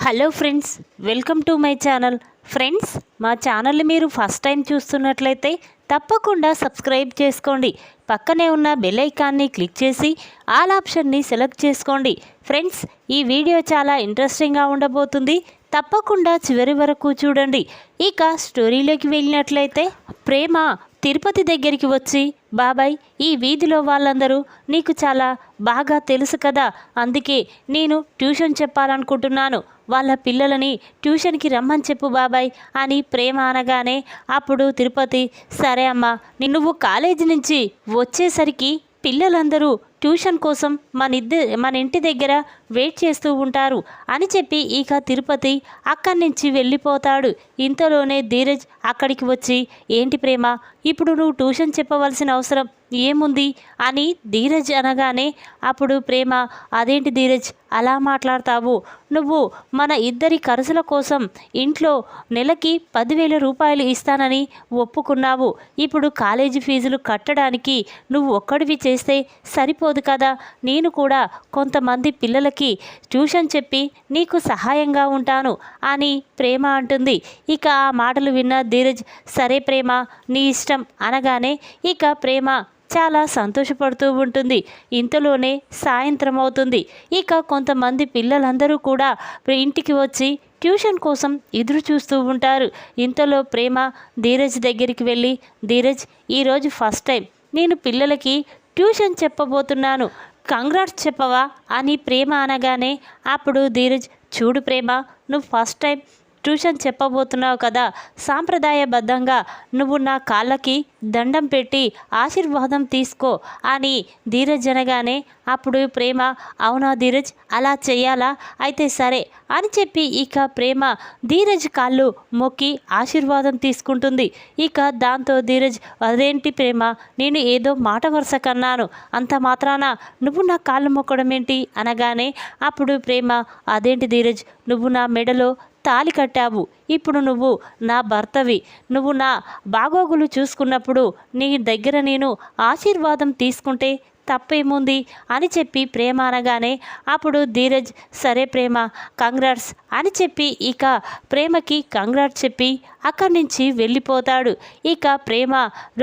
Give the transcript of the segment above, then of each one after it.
Hello friends, welcome to my channel. Friends, మా ఛానల్ని మీరు ఫస్ట్ టైం చూస్తున్నట్లయితే తప్పకుండా సబ్స్క్రైబ్ చేసుకోండి. పక్కనే ఉన్న బెల్ ఐకాన్ని క్లిక్ చేసి ఆల్ ఆప్షన్ని సెలెక్ట్ చేసుకోండి. ఫ్రెండ్స్, ఈ వీడియో చాలా ఇంట్రెస్టింగ్గా ఉండబోతుంది. తప్పకుండా చివరి వరకు చూడండి. ఇక స్టోరీలోకి వెళ్ళినట్లయితే, ప్రేమ తిరుపతి దగ్గరికి వచ్చి, బాబాయ్, ఈ వీధిలో వాళ్ళందరూ నీకు చాలా బాగా తెలుసు కదా, అందుకే నేను ట్యూషన్ చెప్పాలనుకుంటున్నాను, వాళ్ళ పిల్లలని ట్యూషన్కి రమ్మని చెప్పు బాబాయ్ అని ప్రేమ అనగానే, అప్పుడు తిరుపతి, సరే అమ్మా, నువ్వు కాలేజీ నుంచి వచ్చేసరికి పిల్లలందరూ ట్యూషన్ కోసం మన ఇంటి దగ్గర వెయిట్ చేస్తూ ఉంటారు అని చెప్పి ఇక తిరుపతి అక్కడి నుంచి వెళ్ళిపోతాడు. ఇంతలోనే ధీరజ్ అక్కడికి వచ్చి, ఏంటి ప్రేమ, ఇప్పుడు నువ్వు ట్యూషన్ చెప్పవలసిన అవసరం ఏముంది అని ధీరజ్ అనగానే, అప్పుడు ప్రేమ, అదేంటి ధీరజ్ అలా మాట్లాడతావు, నువ్వు మన ఇద్దరి ఖర్చుల కోసం ఇంట్లో నెలకి 10,000 రూపాయలు ఇస్తానని ఒప్పుకున్నావు. ఇప్పుడు కాలేజీ ఫీజులు కట్టడానికి నువ్వు ఒక్కడివి చేస్తే సరిపోదు కదా, నేను కూడా కొంతమంది పిల్లలకి ట్యూషన్ చెప్పి నీకు సహాయంగా ఉంటాను అని ప్రేమ అంటుంది. ఇక ఆ మాటలు విన్న ధీరజ్, సరే ప్రేమ, నీ ఇష్టం అనగానే ఇక ప్రేమ చాలా సంతోషపడుతూ ఉంటుంది. ఇంతలోనే సాయంత్రం అవుతుంది. ఇక కొంతమంది పిల్లలందరూ కూడా ఇంటికి వచ్చి ట్యూషన్ కోసం ఎదురు చూస్తూ ఉంటారు. ఇంతలో ప్రేమ ధీరజ్ దగ్గరికి వెళ్ళి, ధీరజ్, ఈరోజు ఫస్ట్ టైం నేను పిల్లలకి ట్యూషన్ చెప్పబోతున్నాను, కంగ్రాట్స్ చెప్పవా అని ప్రేమ అనగానే, అప్పుడు ధీరజ్, చూడు ప్రేమ, నువ్వు ఫస్ట్ టైం ట్యూషన్ చెప్పబోతున్నావు కదా, సాంప్రదాయబద్ధంగా నువ్వు నా కాళ్ళకి దండం పెట్టి ఆశీర్వాదం తీసుకో అని ధీరజ్ అనగానే, అప్పుడు ప్రేమ, అవునా ధీరజ్, అలా చెయ్యాలా, అయితే సరే అని చెప్పి ఇక ప్రేమ ధీరజ్ కాళ్ళు మొక్కి ఆశీర్వాదం తీసుకుంటుంది. ఇక దాంతో ధీరజ్, అదేంటి ప్రేమ, నేను ఏదో మాట వరుస కన్నాను, అంత మాత్రాన నువ్వు నా కాళ్ళు మొక్కడం ఏంటి అనగానే, అప్పుడు ప్రేమ, అదేంటి ధీరజ్, నువ్వు నా మెడలో తాళి కట్టావు, ఇప్పుడు నువ్వు నా భర్తవి, నువ్వు నా బాగోగులు చూసుకున్నప్పుడు నీ దగ్గర నేను ఆశీర్వాదం తీసుకుంటే తప్పేముంది అని చెప్పి ప్రేమ అనగానే, అప్పుడు ధీరజ్, సరే ప్రేమ, కంగ్రాట్స్ అని చెప్పి ఇక ప్రేమకి కంగ్రాట్స్ చెప్పి అక్కడి నుంచి వెళ్ళిపోతాడు. ఇక ప్రేమ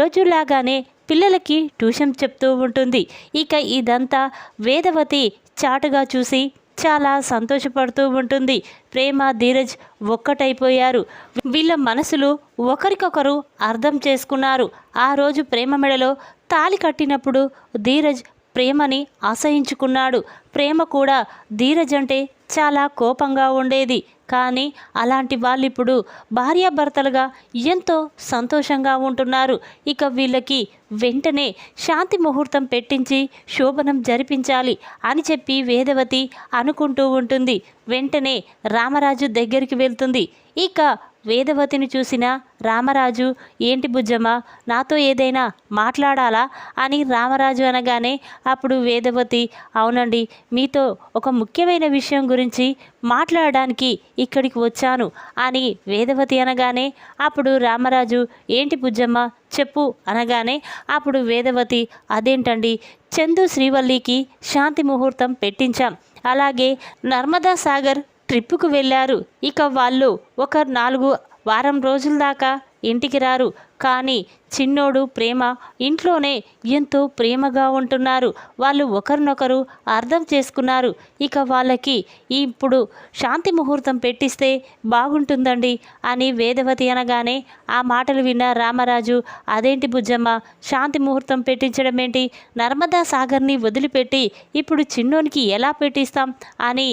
రోజులాగానే పిల్లలకి ట్యూషన్ చెప్తూ ఉంటుంది. ఇక ఇదంతా వేదవతి చాటుగా చూసి చాలా సంతోషపడుతూ ఉంటుంది. ప్రేమ ధీరజ్ ఒక్కటైపోయారు. వీళ్ళ మనసులు ఒకరికొకరు అర్థం చేసుకున్నారు. ఆ రోజు ప్రేమ మెడలో తాళి కట్టినప్పుడు ధీరజ్ ప్రేమని అసహించుకున్నాడు. ప్రేమ కూడా ధీరజ్ అంటే చాలా కోపంగా ఉండేది. కానీ అలాంటి వాళ్ళు ఇప్పుడు భార్యాభర్తలుగా ఎంతో సంతోషంగా ఉంటున్నారు. ఇక వీళ్ళకి వెంటనే శాంతి ముహూర్తం పెట్టించి శోభనం జరిపించాలి అని చెప్పి వేదవతి అనుకుంటూ ఉంటుంది. వెంటనే రామరాజు దగ్గరికి వెళ్తుంది. ఇక వేదవతిని చూసిన రామరాజు, ఏంటి బుజ్జమ్మ, నాతో ఏదైనా మాట్లాడాలా అని రామరాజు అనగానే, అప్పుడు వేదవతి, అవునండి, మీతో ఒక ముఖ్యమైన విషయం గురించి మాట్లాడడానికి ఇక్కడికి వచ్చాను అని వేదవతి అనగానే, అప్పుడు రామరాజు, ఏంటి బుజ్జమ్మ చెప్పు అనగానే, అప్పుడు వేదవతి, అదేంటండి, చందు శ్రీవల్లికి శాంతి ముహూర్తం పెట్టించాం, అలాగే నర్మదా సాగర్ ట్రిప్పుకు వెళ్ళారు. ఇక వాళ్ళు ఒక 4 వారం రోజుల దాకా ఇంటికి రారు. కానీ చిన్నోడు ప్రేమ ఇంట్లోనే ఎంతో ప్రేమగా ఉంటున్నారు. వాళ్ళు ఒకరినొకరు అర్థం చేసుకున్నారు. ఇక వాళ్ళకి ఇప్పుడు శాంతి ముహూర్తం పెట్టిస్తే బాగుంటుందండి అని వేదవతి అనగానే, ఆ మాటలు విన్న రామరాజు, అదేంటి బుజ్జమ్మ, శాంతి ముహూర్తం పెట్టించడం ఏంటి, నర్మదా సాగర్ని వదిలిపెట్టి ఇప్పుడు చిన్నోనికి ఎలా పెట్టిస్తాం అని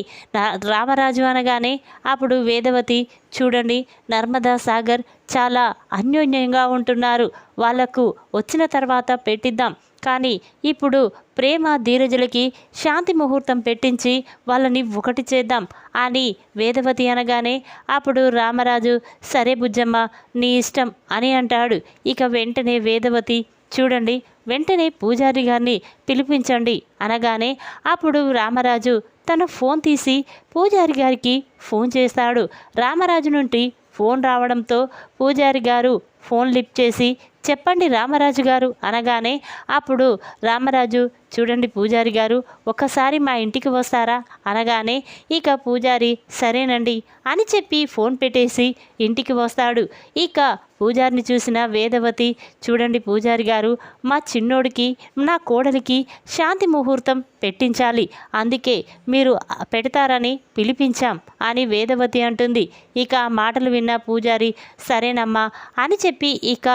రామరాజు అనగానే, అప్పుడు వేదవతి, చూడండి, నర్మదా సాగర్ చాలా అన్యోన్యంగా ఉంటున్నారు, వాళ్లకు వచ్చిన తర్వాత పెట్టిద్దాం, కానీ ఇప్పుడు ప్రేమ ధీరజులకి శాంతి ముహూర్తం పెట్టించి వాళ్ళని ఒకటి చేద్దాం అని వేదవతి అనగానే, అప్పుడు రామరాజు, సరే బుజ్జమ్మ, నీ ఇష్టం అని అంటాడు. ఇక వెంటనే వేదవతి, చూడండి, వెంటనే పూజారి గారిని పిలిపించండి అనగానే, అప్పుడు రామరాజు తన ఫోన్ తీసి పూజారి గారికి ఫోన్ చేస్తాడు. రామరాజు నుండి ఫోన్ రావడంతో పూజారి గారు ఫోన్ లిఫ్ట్ చేసి, చెప్పండి రామరాజు గారు అనగానే అప్పుడు రామరాజు, చూడండి పూజారి గారు, ఒక్కసారి మా ఇంటికి వస్తారా అనగానే ఇక పూజారి సరేనండి అని చెప్పి ఫోన్ పెట్టేసి ఇంటికి వస్తాడు. ఇక పూజారిని చూసిన వేదవతి, చూడండి పూజారి గారు, మా చిన్నోడికి నా కోడలికి శాంతి ముహూర్తం పెట్టించాలి, అందుకే మీరు పెడతారని పిలిపించాం అని వేదవతి అంటుంది. ఇక ఆ మాటలు విన్న పూజారి సరేనమ్మా అని చెప్పి ఇక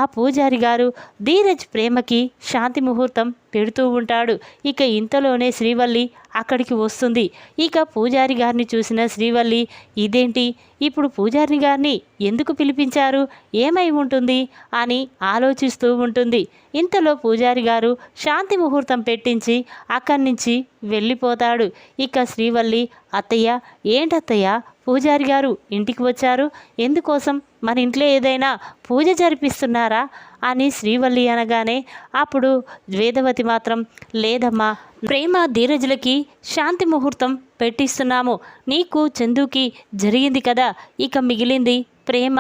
ఆ పూజారి గారు ధీరజ్ ప్రేమకి శాంతి ముహూర్తం పెడుతూ ఉంటాడు. ఇక ఇంతలోనే శ్రీవల్లి అక్కడికి వస్తుంది. ఇక పూజారి గారిని చూసిన శ్రీవల్లి, ఇదేంటి ఇప్పుడు పూజారి గారిని ఎందుకు పిలిపించారు, ఏమై ఉంటుంది అని ఆలోచిస్తూ ఉంటుంది. ఇంతలో పూజారి గారు శాంతి ముహూర్తం పెట్టించి అక్కడి నుంచి వెళ్ళిపోతాడు. ఇక శ్రీవల్లి, అత్తయ్య ఏంటత్తయ్య పూజారి గారు ఇంటికి వచ్చారు, ఎందుకోసం, మన ఇంట్లో ఏదైనా పూజ జరిపిస్తున్నారా అని శ్రీవల్లి అనగానే అప్పుడు వేదవతి మాత్రం, లేదమ్మా, ప్రేమ ధీరజులకి శాంతి ముహూర్తం పెట్టిస్తున్నాము, నీకు చందుకి జరిగింది కదా, ఇక మిగిలింది ప్రేమ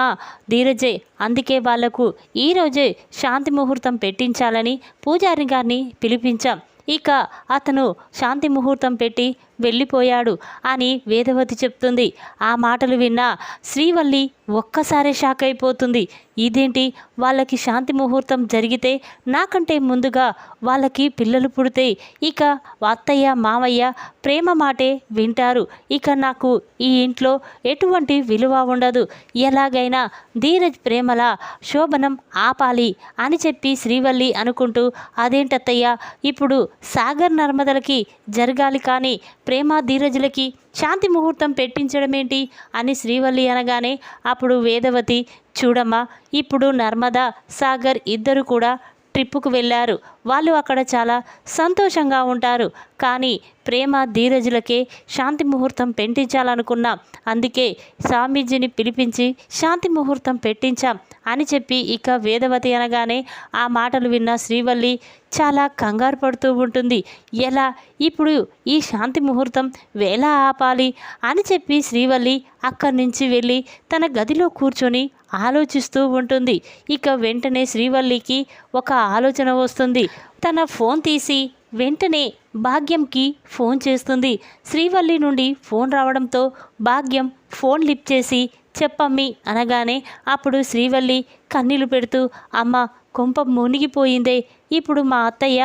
ధీరజే, అందుకే వాళ్లకు ఈరోజే శాంతి ముహూర్తం పెట్టించాలని పూజారి గారిని పిలిపించాం, ఇక అతను శాంతి ముహూర్తం పెట్టి వెళ్ళిపోయాడు అని వేదవతి చెప్తుంది. ఆ మాటలు విన్న శ్రీవల్లి ఒక్కసారే షాక్ అయిపోతుంది. ఇదేంటి, వాళ్ళకి శాంతి ముహూర్తం జరిగితే నాకంటే ముందుగా వాళ్ళకి పిల్లలు పుడితే ఇక అత్తయ్య మామయ్య ప్రేమ మాటే వింటారు, ఇక నాకు ఈ ఇంట్లో ఎటువంటి విలువ ఉండదు, ఎలాగైనా ధీరజ్ ప్రేమల శోభనం ఆపాలి అని చెప్పి శ్రీవల్లి అనుకుంటూ, అదేంటత్తయ్య ఇప్పుడు సాగర్ నర్మదలకి జరగాలి కానీ ప్రేమ ధీరజులకి శాంతి ముహూర్తం పెట్టించడమేంటి అని శ్రీవల్లి అనగానే అప్పుడు వేదవతి, చూడమ్మా, ఇప్పుడు నర్మదా సాగర్ ఇద్దరు కూడా ట్రిప్పుకు వెళ్ళారు, వాళ్ళు అక్కడ చాలా సంతోషంగా ఉంటారు, కానీ ప్రేమ ధీరజులకే శాంతి ముహూర్తం పెట్టించాలనుకున్నాం, అందుకే స్వామీజీని పిలిపించి శాంతి ముహూర్తం పెట్టించాం అని చెప్పి ఇక వేదవతి అనగానే ఆ మాటలు విన్న శ్రీవల్లి చాలా కంగారు పడుతూ ఉంటుంది. ఎలా ఇప్పుడు ఈ శాంతి ముహూర్తం ఎలా ఆపాలి అని చెప్పి శ్రీవల్లి అక్కడి నుంచి వెళ్ళి తన గదిలో కూర్చొని ఆలోచిస్తూ ఉంటుంది. ఇక వెంటనే శ్రీవల్లికి ఒక ఆలోచన వస్తుంది. తన ఫోన్ తీసి వెంటనే భాగ్యంకి ఫోన్ చేస్తుంది. శ్రీవల్లి నుండి ఫోన్ రావడంతో భాగ్యం ఫోన్ లిఫ్ట్ చేసి చెప్పమ్మి అనగానే అప్పుడు శ్రీవల్లి కన్నీళ్లు పెడుతూ, అమ్మ కొంప మునిగిపోయిందే, ఇప్పుడు మా అత్తయ్య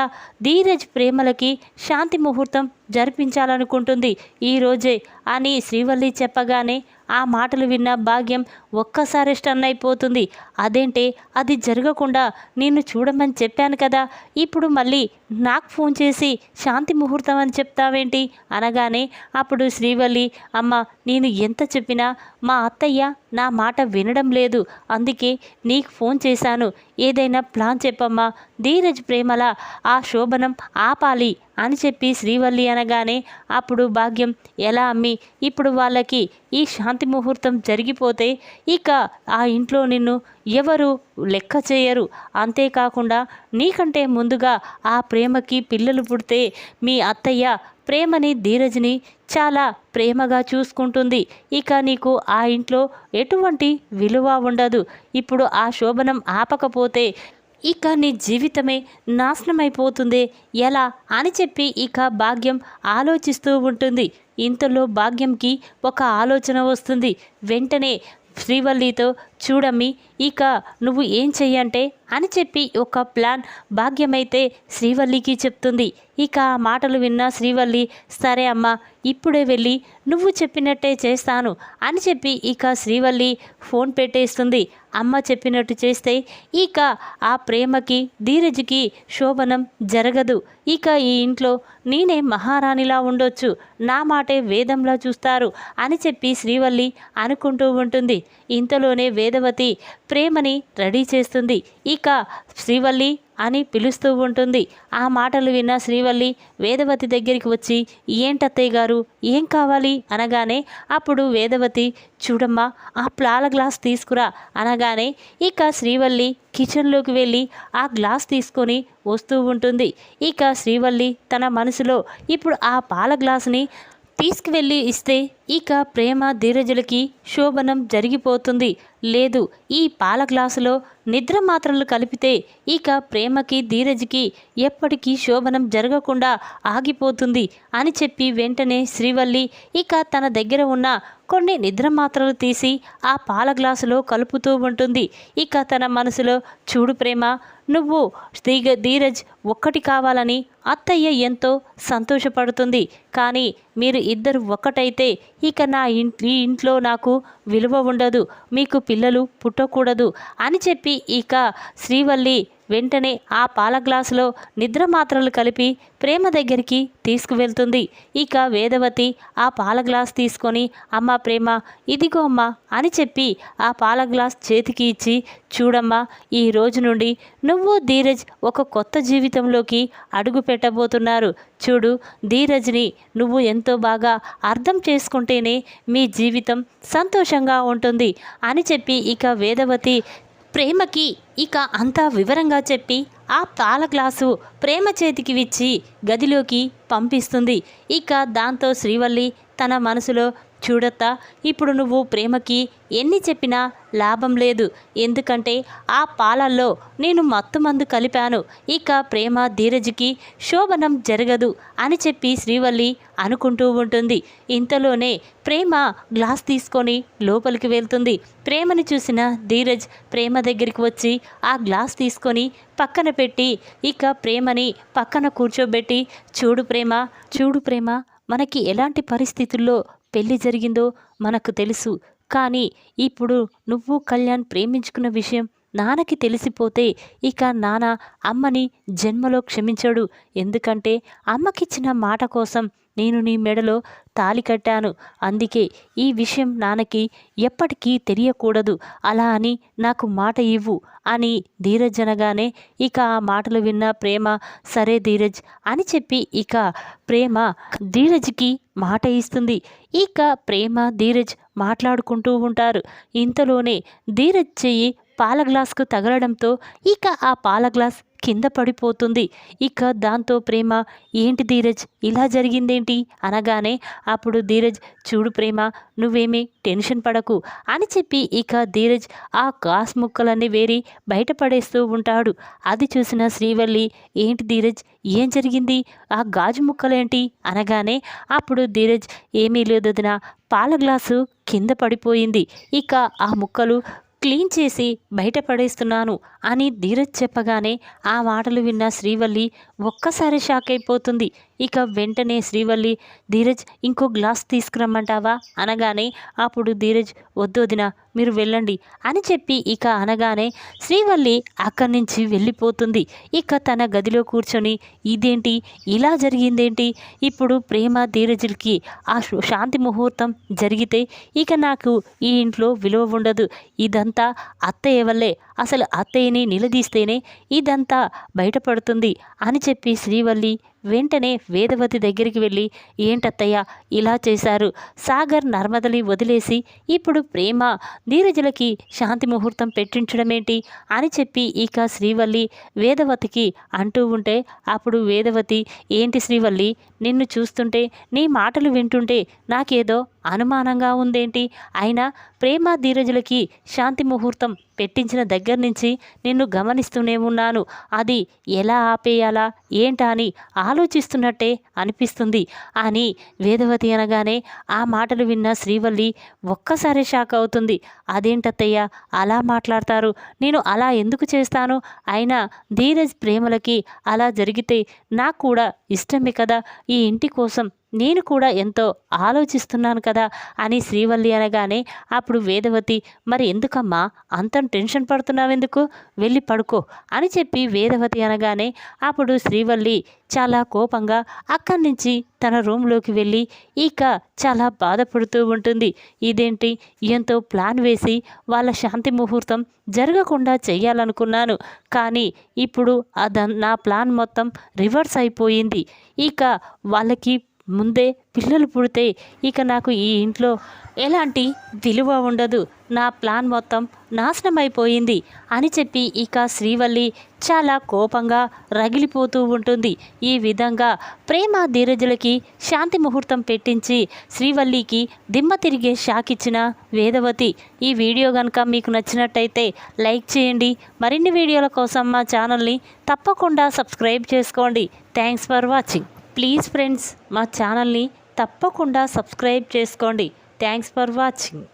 ధీరజ్ ప్రేమలకి శాంతి ముహూర్తం జరిపించాలనుకుంటుంది ఈరోజే అని శ్రీవల్లి చెప్పగానే ఆ మాటలు విన్న భాగ్యం ఒక్కసారి స్టన్ అయిపోతుంది. అదేంటే, అది జరగకుండా నిన్ను చూడమని చెప్పాను కదా, ఇప్పుడు మళ్ళీ నాకు ఫోన్ చేసి శాంతి ముహూర్తం అని చెప్తావేంటి అనగానే అప్పుడు శ్రీవల్లి, అమ్మ నేను ఎంత చెప్పినా మా అత్తయ్య నా మాట వినడం లేదు, అందుకే నీకు ఫోన్ చేశాను, ఏదైనా ప్లాన్ చెప్పమ్మా, ధీరజ్ ప్రేమల ఆ శోభనం ఆపాలి అని చెప్పి శ్రీవల్లి అనగానే అప్పుడు భాగ్యం, ఎలా అమ్మి, ఇప్పుడు వాళ్ళకి ఈ శాంతి ముహూర్తం జరిగిపోతే ఇక ఆ ఇంట్లో నిన్ను ఎవరు లెక్క చేయరు, అంతేకాకుండా నీకంటే ముందుగా ఆ ప్రేమకి పిల్లలు పుడితే మీ అత్తయ్య ప్రేమని ధీరజ్ని చాలా ప్రేమగా చూసుకుంటుంది, ఇక నీకు ఆ ఇంట్లో ఎటువంటి విలువ ఉండదు, ఇప్పుడు ఆ శోభనం ఆపకపోతే ఇక నీ జీవితమే నాశనమైపోతుంది ఎలా అని చెప్పి ఇక భాగ్యం ఆలోచిస్తూ ఉంటుంది. ఇంతలో భాగ్యంకి ఒక ఆలోచన వస్తుంది. వెంటనే శ్రీవల్లితో, చూడమ్మి, ఇక నువ్వు ఏం చెయ్యంటే అని చెప్పి ఒక ప్లాన్ భాగ్యమైతే శ్రీవల్లికి చెప్తుంది. ఇక ఆ మాటలు విన్న శ్రీవల్లి, సరే అమ్మా, ఇప్పుడే వెళ్ళి నువ్వు చెప్పినట్టే చేస్తాను అని చెప్పి ఇక శ్రీవల్లి ఫోన్ పెట్టేస్తుంది. అమ్మ చెప్పినట్టు చేస్తే ఇక ఆ ప్రేమకి ధీరజ్కి శోభనం జరగదు, ఇక ఈ ఇంట్లో నేనే మహారాణిలా ఉండొచ్చు, నా మాటే వేదంలా చూస్తారు అని చెప్పి శ్రీవల్లి అనుకుంటూ ఉంటుంది. ఇంతలోనే వేదవతి ప్రేమని రెడీ చేస్తుంది. ఇక శ్రీవల్లి అని పిలుస్తూ ఉంటుంది. ఆ మాటలు విన్న శ్రీవల్లి వేదవతి దగ్గరికి వచ్చి, ఏంటత్తయ్య గారు, ఏం కావాలి అనగానే అప్పుడు వేదవతి, చూడమ్మా, ఆ ప్లాల గ్లాస్ తీసుకురా అనగానే ఇక శ్రీవల్లి కిచెన్లోకి వెళ్ళి ఆ గ్లాస్ తీసుకొని వస్తూ ఉంటుంది. ఇక శ్రీవల్లి తన మనసులో ఇప్పుడు ఆ పాల గ్లాసుని తీసుకువెళ్ళి ఇస్తే ఇక ప్రేమ ధీరజులకి శోభనం జరిగిపోతుంది. లేదు, ఈ పాల గ్లాసులో నిద్ర మాత్రలు కలిపితే ఇక ప్రేమకి ధీరజ్కి ఎప్పటికీ శోభనం జరగకుండా ఆగిపోతుంది అని చెప్పి వెంటనే శ్రీవల్లి ఇక తన దగ్గర ఉన్న కొన్ని నిద్ర మాత్రలు తీసి ఆ పాల గ్లాసులో కలుపుతూ ఉంటుంది. ఇక తన మనసులో, చూడు ప్రేమ, నువ్వు ధీరజ్ ఒక్కటి కావాలని అత్తయ్య ఎంతో సంతోషపడుతుంది. కానీ మీరు ఇద్దరు ఒక్కటైతే ఇక ఈ ఇంట్లో నాకు విలువ ఉండదు, మీకు పిల్లలు పుట్టకూడదు అని చెప్పి ఇక శ్రీవల్లి వెంటనే ఆ పాల గ్లాసులో నిద్ర మాత్రలు కలిపి ప్రేమ దగ్గరికి తీసుకువెళ్తుంది. ఇక వేదవతి ఆ పాల గ్లాస్ తీసుకొని, అమ్మ ప్రేమ, ఇదిగో అమ్మా అని చెప్పి ఆ పాల గ్లాస్ చేతికి ఇచ్చి, చూడమ్మా, ఈ రోజు నుండి నువ్వు ధీరజ్ ఒక కొత్త జీవితంలోకి అడుగు పెట్టబోతున్నారు. చూడు, ధీరజ్ని నువ్వు ఎంతో బాగా అర్థం చేసుకుంటేనే మీ జీవితం సంతోషంగా ఉంటుంది అని చెప్పి ఇక వేదవతి ప్రేమకి ఇక అంతా వివరంగా చెప్పి ఆ పాల గ్లాసు ప్రేమ చేతికి ఇచ్చి గదిలోకి పంపిస్తుంది. ఇక దాంతో శ్రీవల్లి తన మనసులో, చూడత్తా, ఇప్పుడు నువ్వు ప్రేమకి ఎన్ని చెప్పినా లాభం లేదు. ఎందుకంటే ఆ పాలల్లో నేను మత్తుమందు కలిపాను. ఇక ప్రేమ ధీరజ్కి శోభనం జరగదు అని చెప్పి శ్రీవల్లి అనుకుంటూ ఉంటుంది. ఇంతలోనే ప్రేమ గ్లాస్ తీసుకొని లోపలికి వెళ్తుంది. ప్రేమని చూసిన ధీరజ్ ప్రేమ దగ్గరికి వచ్చి ఆ గ్లాస్ తీసుకొని పక్కన పెట్టి ఇక ప్రేమని పక్కన కూర్చోబెట్టి, చూడు ప్రేమ, మనకి ఎలాంటి పరిస్థితుల్లో పెళ్లి జరిగిందో మనకు తెలుసు. కానీ ఇప్పుడు నువ్వు కళ్యాణ్ ప్రేమించుకున్న విషయం నాన్నకి తెలిసిపోతే ఇక నాన్న అమ్మని జన్మలో క్షమించడు. ఎందుకంటే అమ్మకిచ్చిన మాట కోసం నేను నీ మెడలో తాళి కట్టాను. అందుకే ఈ విషయం నాన్నకి ఎప్పటికీ తెలియకూడదు. అలా అని నాకు మాట ఇవ్వు అని ధీరజ్ అనగానే ఇక ఆ మాటలు విన్న ప్రేమ, సరే ధీరజ్ అని చెప్పి ఇక ప్రేమ ధీరజ్కి మాట ఇస్తుంది. ఇక ప్రేమ ధీరజ్ మాట్లాడుకుంటూ ఉంటారు. ఇంతలోనే ధీరజ్ చెయ్యి పాల గ్లాస్కు తగలడంతో ఇక ఆ పాల గ్లాస్ కింద పడిపోతుంది. ఇక దాంతో ప్రేమ, ఏంటి ధీరజ్, ఇలా జరిగిందేంటి అనగానే అప్పుడు ధీరజ్, చూడు ప్రేమ, నువ్వేమీ టెన్షన్ పడకు అని చెప్పి ఇక ధీరజ్ ఆ గ్లాస్ ముక్కలన్నీ వేరి బయటపడేస్తూ ఉంటాడు. అది చూసిన శ్రీవల్లి, ఏంటి ధీరజ్, ఏం జరిగింది, ఆ గాజు ముక్కలేంటి అనగానే అప్పుడు ధీరజ్, ఏమీ లేదొదినా, పాల గ్లాసు కింద పడిపోయింది. ఇక ఆ ముక్కలు క్లీన్ చేసి బయటపడేస్తున్నాను అని ధీరజ్ చెప్పగానే ఆ మాటలు విన్న శ్రీవల్లి ఒక్కసారి షాక్ అయిపోతుంది. ఇక వెంటనే శ్రీవల్లి, ధీరజ్ ఇంకో గ్లాస్ తీసుకురమ్మంటావా అనగానే అప్పుడు ధీరజ్, వద్దొదినా, మీరు వెళ్ళండి అని చెప్పి ఇక అనగానే శ్రీవల్లి అక్కడి నుంచి వెళ్ళిపోతుంది. ఇక తన గదిలో కూర్చొని, ఇదేంటి ఇలా జరిగిందేంటి, ఇప్పుడు ప్రేమ ధీరజులకి ఆ శాంతి ముహూర్తం జరిగితే ఇక నాకు ఈ ఇంట్లో విలువ ఉండదు. ఇదంతా అత్తయ్య వల్లే, అసలు అత్తయ్యని నిలదీస్తేనే ఇదంతా బయటపడుతుంది అని చెప్పి శ్రీవల్లి వెంటనే వేదవతి దగ్గరికి వెళ్ళి, ఏంటత్తయ్య ఇలా చేశారు, సాగర్ నర్మదని వదిలేసి ఇప్పుడు ప్రేమ ధీరజులకి శాంతి ముహూర్తం పెట్టించడమేంటి అని చెప్పి ఇక శ్రీవల్లి వేదవతికి అంటూ ఉంటే అప్పుడు వేదవతి, ఏంటి శ్రీవల్లి, నిన్ను చూస్తుంటే నీ మాటలు వింటుంటే నాకేదో అనుమానంగా ఉందేంటి, అయినా ప్రేమ ధీరజులకి శాంతి ముహూర్తం పెట్టించిన దగ్గర నుంచి నిన్ను గమనిస్తూనే ఉన్నాను. అది ఎలా ఆపేయాలా ఏంటా అని ఆలోచిస్తున్నట్టే అనిపిస్తుంది అని వేదవతి అనగానే ఆ మాటలు విన్న శ్రీవల్లి ఒక్కసారి షాక్ అవుతుంది. అదేంటత్తయ్య అలా మాట్లాడతారు, నేను అలా ఎందుకు చేస్తాను, అయినా ధీరజ్ ప్రేమలకి అలా జరిగితే నాకు కూడా ఇష్టమే కదా, ఈ ఇంటి కోసం నేను కూడా ఎంతో ఆలోచిస్తున్నాను కదా అని శ్రీవల్లి అనగానే అప్పుడు వేదవతి, మరి ఎందుకమ్మా అంత టెన్షన్ పడుతున్నావెందుకు, వెళ్ళి పడుకో అని చెప్పి వేదవతి అనగానే అప్పుడు శ్రీవల్లి చాలా కోపంగా అక్కడి నుంచి తన రూమ్లోకి వెళ్ళి ఇక చాలా బాధపడుతూ ఉంటుంది. ఇదేంటి, ఎంతో ప్లాన్ వేసి వాళ్ళ శాంతి ముహూర్తం జరగకుండా చెయ్యాలనుకున్నాను, కానీ ఇప్పుడు నా ప్లాన్ మొత్తం రివర్స్ అయిపోయింది. ఇక వాళ్ళకి ముందే పిల్లలు పుడితే ఇక నాకు ఈ ఇంట్లో ఎలాంటి విలువ ఉండదు, నా ప్లాన్ మొత్తం నాశనమైపోయింది అని చెప్పి ఇక శ్రీవల్లి చాలా కోపంగా రగిలిపోతూ ఉంటుంది. ఈ విధంగా ప్రేమ ధీరజులకి శాంతి ముహూర్తం పెట్టించి శ్రీవల్లికి దిమ్మ తిరిగే షాక్ ఇచ్చిన వేదవతి. ఈ వీడియో కనుక మీకు నచ్చినట్టయితే లైక్ చేయండి. మరిన్ని వీడియోల కోసం మా ఛానల్ని తప్పకుండా సబ్స్క్రైబ్ చేసుకోండి. Thanks for watching. Please friends, మా ఛానల్ని తప్పకుండా సబ్స్క్రైబ్ చేసుకోండి. Thanks for watching.